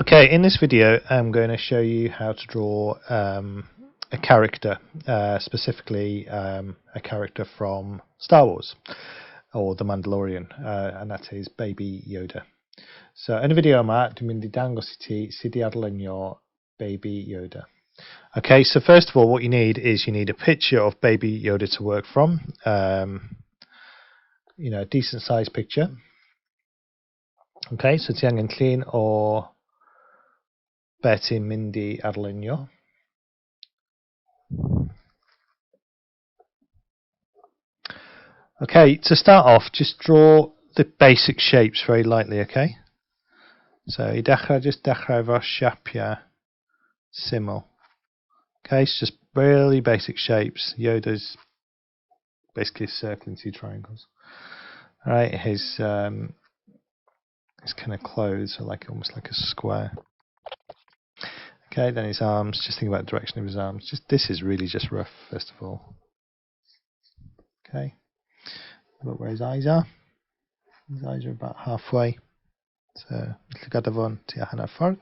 Okay, in this video I'm going to show you how to draw a character, specifically a character from Star Wars or The Mandalorian, and that is Baby Yoda. So yn y fideo yma dwi'n mynd I dangos I ti sut I adlunio Baby Yoda. Okay, so first of all what you need is you need a picture of Baby Yoda to work from, you know, a decent sized picture. Okay, so ti angen llun o be ti'n mynd I adlunio. Okay, to start off, just draw the basic shapes very lightly, okay? So I dechrau, just dechrau efo siapiau syml. Okay, it's just really basic shapes. Yoda's basically a circle and two triangles. Alright, his kind of clothes are like almost like a square. Okay, then his arms, just think about the direction of his arms. This is really just rough, first of all. Okay, look where his eyes are. His eyes are about halfway. So, llygad tua hanner ffordd.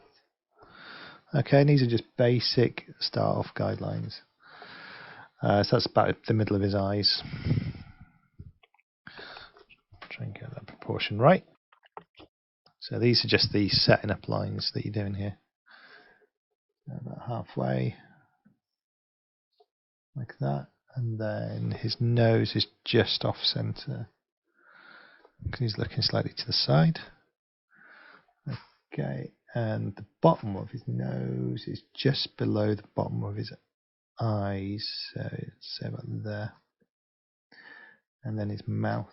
Okay, and these are just basic start off guidelines. So that's about the middle of his eyes. Try and get that proportion right. So these are just the setting up lines that you're doing here. About halfway, like that, and then his nose is just off center because he's looking slightly to the side. Okay, and the bottom of his nose is just below the bottom of his eyes, so let's say about there. And then his mouth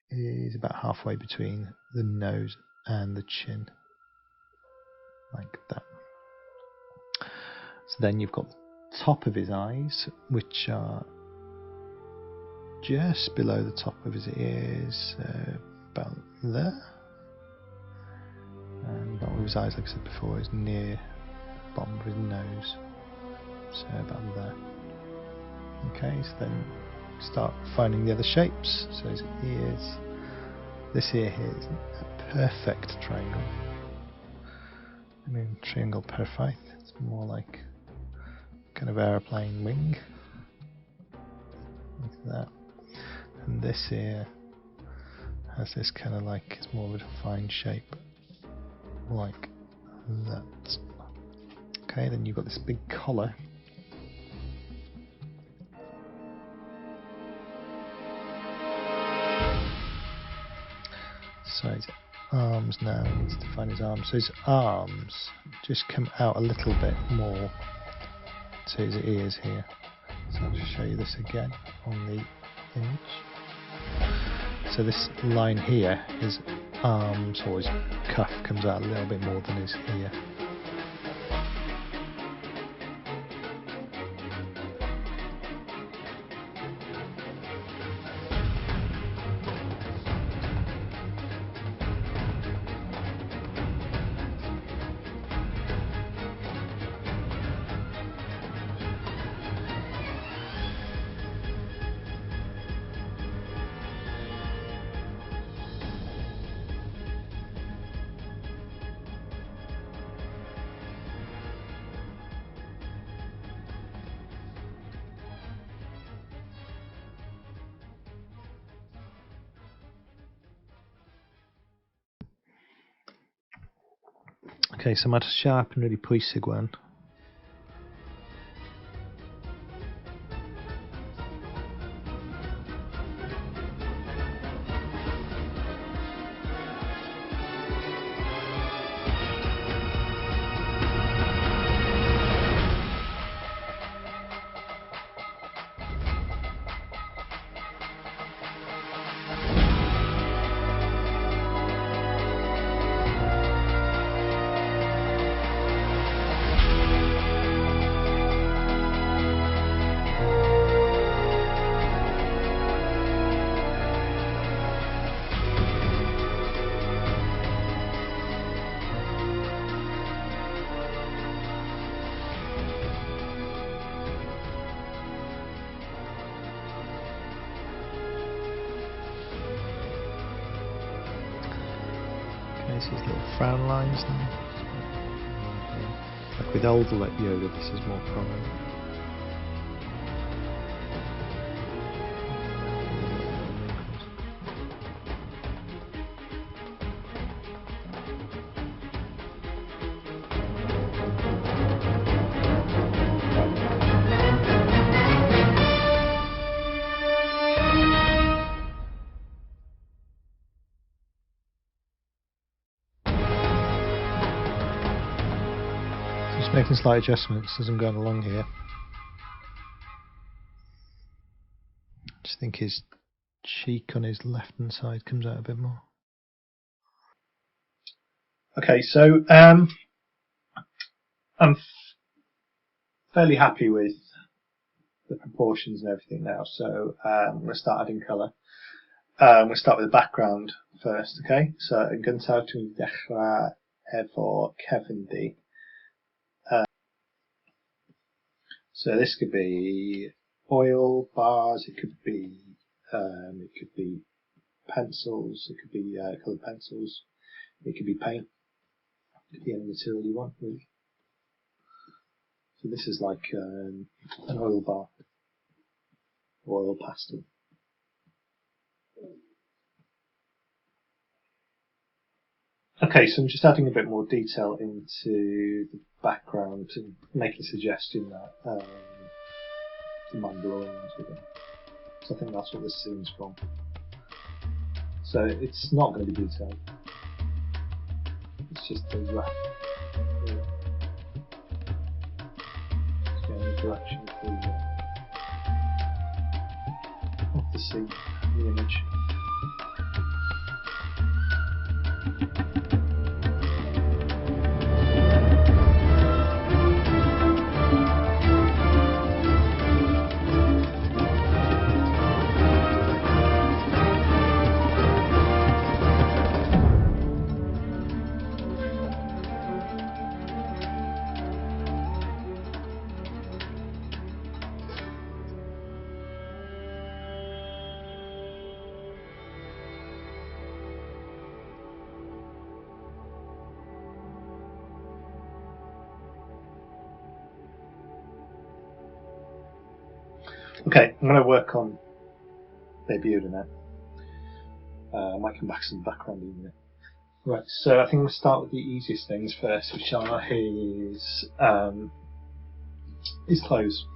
is about halfway between the nose and the chin, like that. So then you've got the top of his eyes, which are just below the top of his ears, about there. And the bottom of his eyes, like I said before, is near the bottom of his nose, so about there. Okay, so then start finding the other shapes. So his ears, this ear here is a perfect triangle. I mean, triangle perfect. It's more like kind of aeroplane wing, like that. And this ear has this kind of like, it's more of a defined shape, like that. Okay, then you've got this big collar. So his arms now, he needs to find his arms. So his arms just come out a little bit more to his ears here. So I'll just show you this again on the image. So this line here, his arms or his cuff comes out a little bit more than his ear. Okay, so mae'r siâp yn really pwysig wan. Okay, so these little frown lines now. with older Yoda this is more prominent. Just making slight adjustments as I'm going along here. Just think his cheek on his left hand side comes out a bit more. Okay, so I'm fairly happy with the proportions and everything now, so I'm going to start adding colour. We'll start with the background first, okay? So yn gyntaf dwi'n dechrau efo cefndy. So this could be oil bars, it could be pencils, it could be coloured pencils, it could be paint, it could be any material you want really. So this is like an oil bar, oil pastel. Okay, so I'm just adding a bit more detail into the background and making a suggestion that the Mandalorians with him. So I think that's what this scene's from. So it's not going to be detailed. It's just a rough. It's going in the direction of the scene, the image. Okay, I'm going to work on Baby Yoda now. I might come back to some background in a minute. Right, so I think we'll start with the easiest things first, which are his clothes.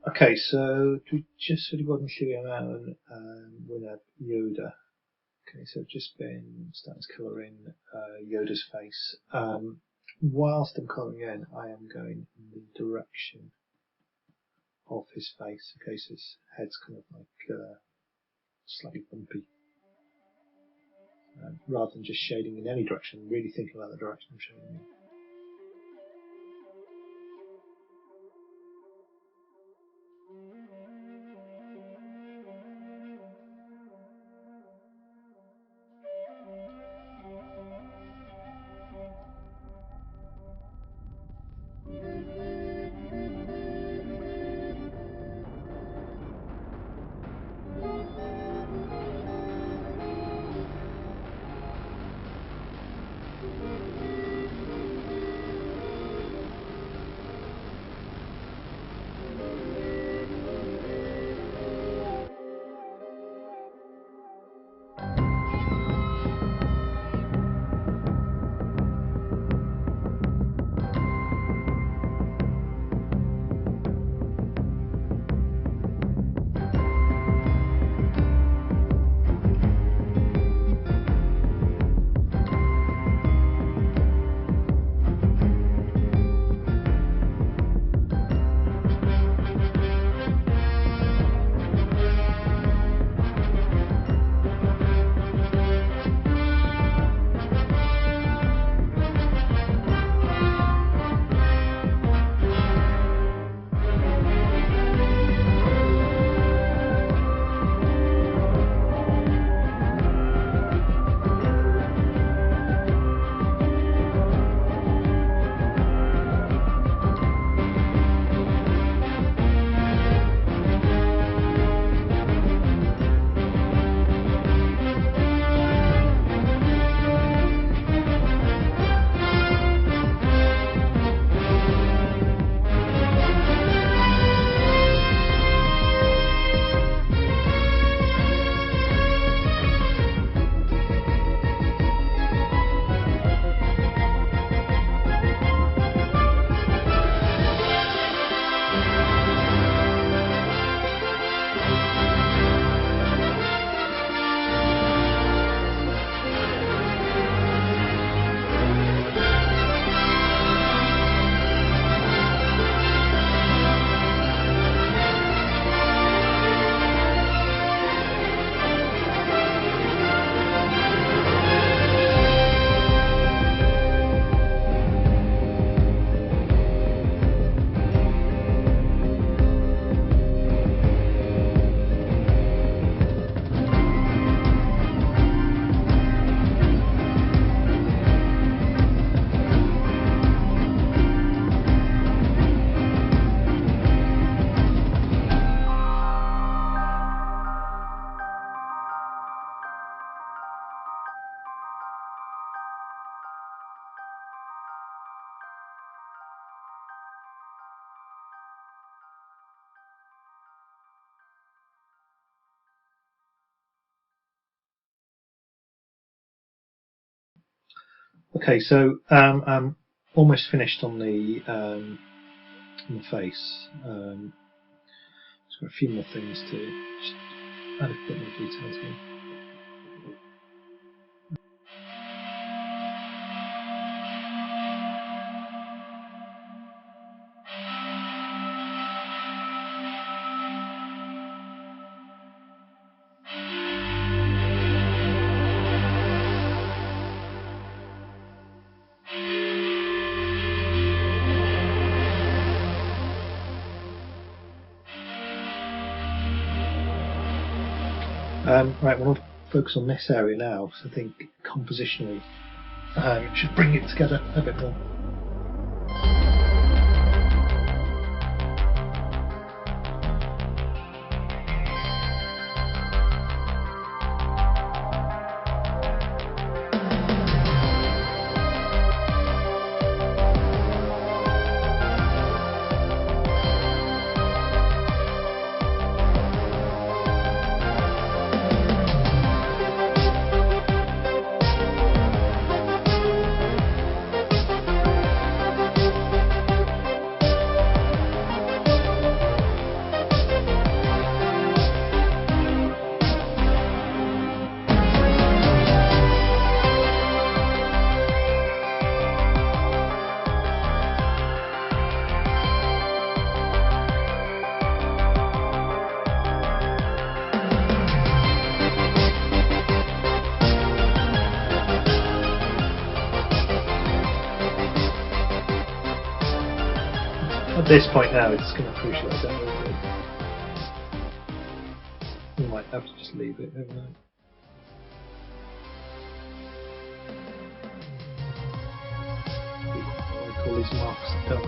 Okay, so dwi just wedi bod yn lliwio mewn wyneb Yoda. Okay, so I've just been starting to colour in Yoda's face. Whilst I'm colouring in, I am going in the direction of his face. Okay, so his head's kind of like slightly bumpy. Rather than just shading in any direction, I'm really thinking about the direction I'm shading in. Okay, so I'm almost finished on the face. Just got a few more things to just add a bit more detail to. Right, we'll focus on this area now, so I think compositionally it should bring it together a bit more. At this point now, it's going to crucial. I don't know what to do. We might have to just leave it overnight. I call these marks done.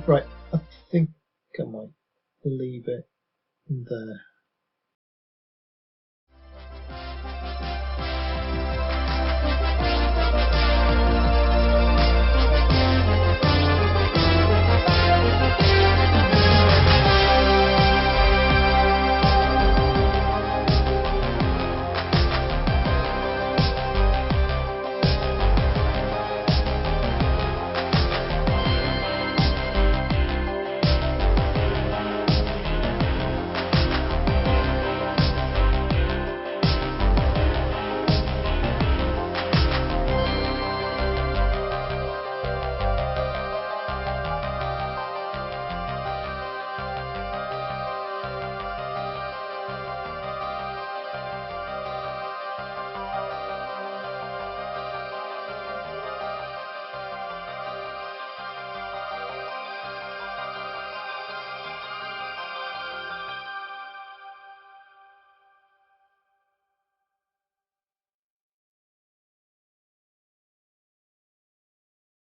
Right, I think I might leave it there.